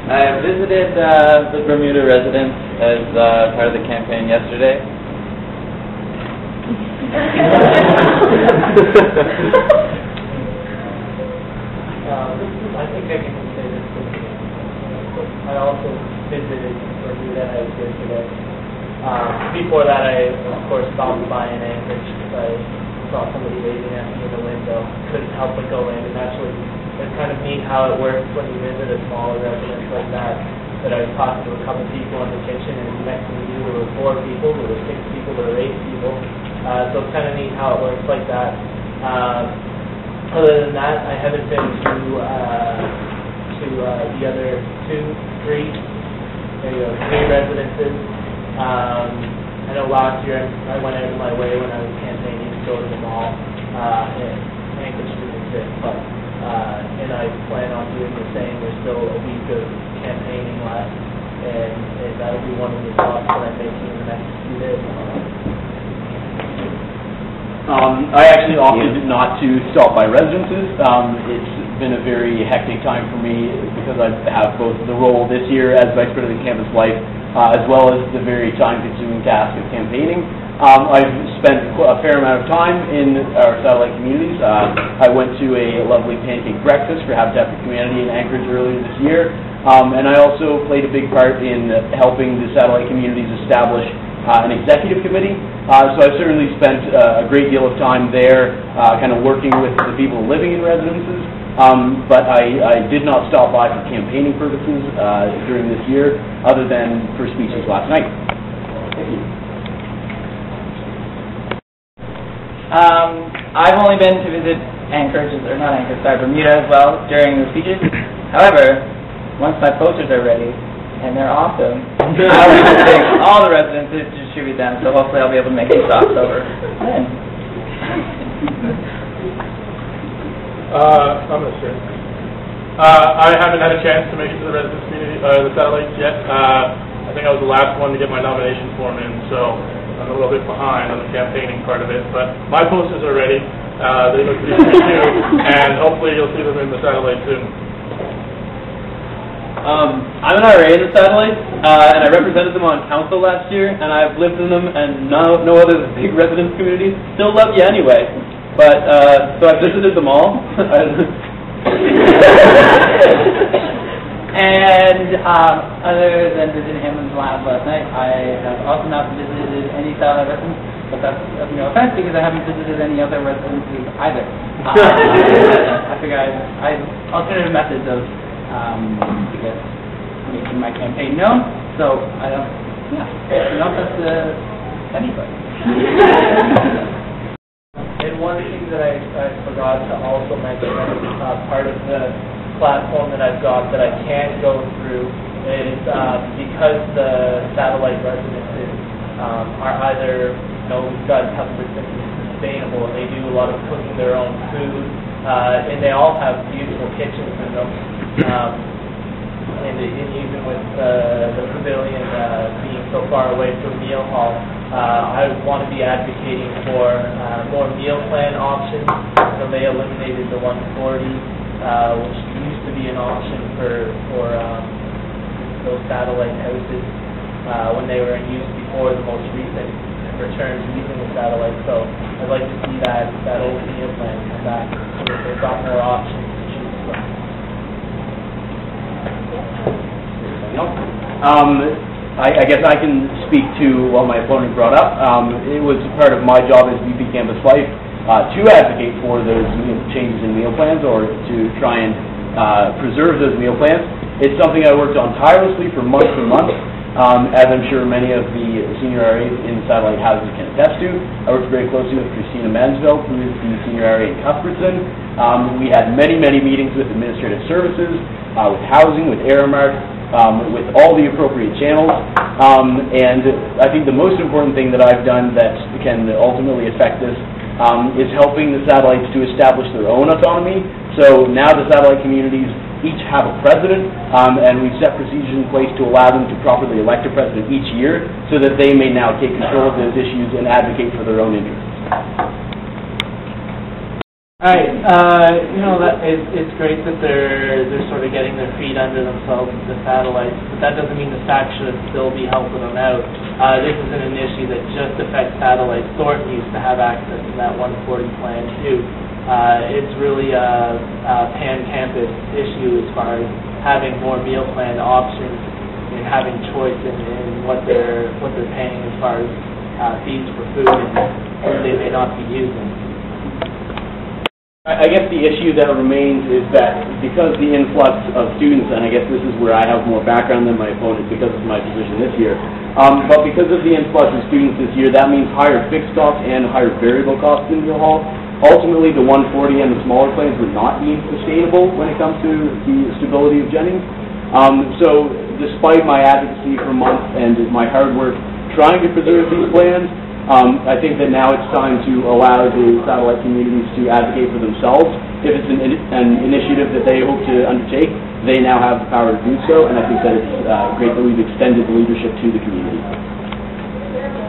I visited the Bermuda residence as part of the campaign yesterday. I think I can say this. I also visited Bermuda yesterday. Before that, I, of course, stopped by in Anchorage because I saw somebody waving at me in the window. Couldn't help but go in, and actually, it's kind of neat how it works when you visit a smaller residence like that. That I was talking to a couple people in the kitchen, and next to me there were 4 people, there were 6 people, there were 8 people. So it's kind of neat how it works like that. Other than that, I haven't been to the other 2, 3 residences. I know last year I went out of my way when I was campaigning to go to the mall in Anchorage Street, but and I plan on doing the same. There's still a week of campaigning left, and that'll be one of the stops that I'm making in the next few days. I actually opted not to stop by residences. It's been a very hectic time for me because I have both the role this year as Vice President of Campus Life as well as the very time-consuming task of campaigning. I've spent a fair amount of time in our satellite communities. I went to a lovely pancake breakfast for Habitat for Humanity in Anchorage earlier this year, and I also played a big part in helping the satellite communities establish an executive committee. So I've certainly spent a great deal of time there kind of working with the people living in residences, but I did not stop by for campaigning purposes during this year, other than for speeches last night. Thank you. I've only been to visit Anchorage, or not Anchorage, sorry, Bermuda as well during the speeches. However, once my posters are ready, and they're awesome, I'll be visiting all the residences to distribute them, so hopefully I'll be able to make some stops over then. I'm going to share. I haven't had a chance to make it to the residence community, the satellites yet. I think I was the last one to get my nomination form in, so I'm a little bit behind on the campaigning part of it. But my posters are ready. They look pretty good too, and hopefully you'll see them in the satellite soon. I'm an RA in the satellites, and I represented them on council last year, and I've lived in them, and no other big residence communities. Still love you anyway. But, so I visited them all. And other than visiting Hammond's Lab last night, I have also not visited any satellite residence, but that's of no offense because I haven't visited any other residences either. I figure I alternative methods of because making my campaign known, so I don't, no offense to anybody. And one thing that I forgot to also mention as part of the platform that I've got that I can't go through is because the satellite residences are either, we've got customers that are sustainable and they do a lot of cooking their own food, and they all have beautiful kitchens in them. And even with the pavilion being so far away from meal hall, I want to be advocating for more meal plan options. So they eliminated the 140, which used to be an option for those satellite houses when they were in use before the most recent returns using the satellite. So I'd like to see that old meal plan come back so that they've got more options to choose from. I guess I can speak to what my opponent brought up. It was part of my job as VP Campus Life to advocate for those changes in meal plans or to try and preserve those meal plans. It's something I worked on tirelessly for months and months, as I'm sure many of the senior RAs in satellite houses can attest to. I worked very closely with Christina Mansveld, who is the senior RA in Cuthbertson. We had many meetings with administrative services, with housing, with Aramark, with all the appropriate channels, and I think the most important thing that I've done that can ultimately affect this is helping the satellites to establish their own autonomy. So now the satellite communities each have a president, and we've set procedures in place to allow them to properly elect a president each year so that they may now take control of those issues and advocate for their own interests. Right. It's great that they're sort of getting their feet under themselves with the satellites, but that doesn't mean the SAC shouldn't still be helping them out. This isn't an issue that just affects satellites. Thornton used to have access to that 140 plan too. It's really a pan-campus issue as far as having more meal plan options and having choice in what they're paying as far as fees for food and food they may not be using. I guess the issue that remains is that because the influx of students, and I guess this is where I have more background than my opponent because of my position this year, but because of the influx of students this year, that means higher fixed costs and higher variable costs in Meal Hall. Ultimately, the 140 and the smaller plans would not be sustainable when it comes to the stability of Jennings. So despite my advocacy for months and my hard work trying to preserve these plans, I think that now it's time to allow the satellite communities to advocate for themselves. If it's an initiative that they hope to undertake, they now have the power to do so, and I think that it's great that we've extended the leadership to the community.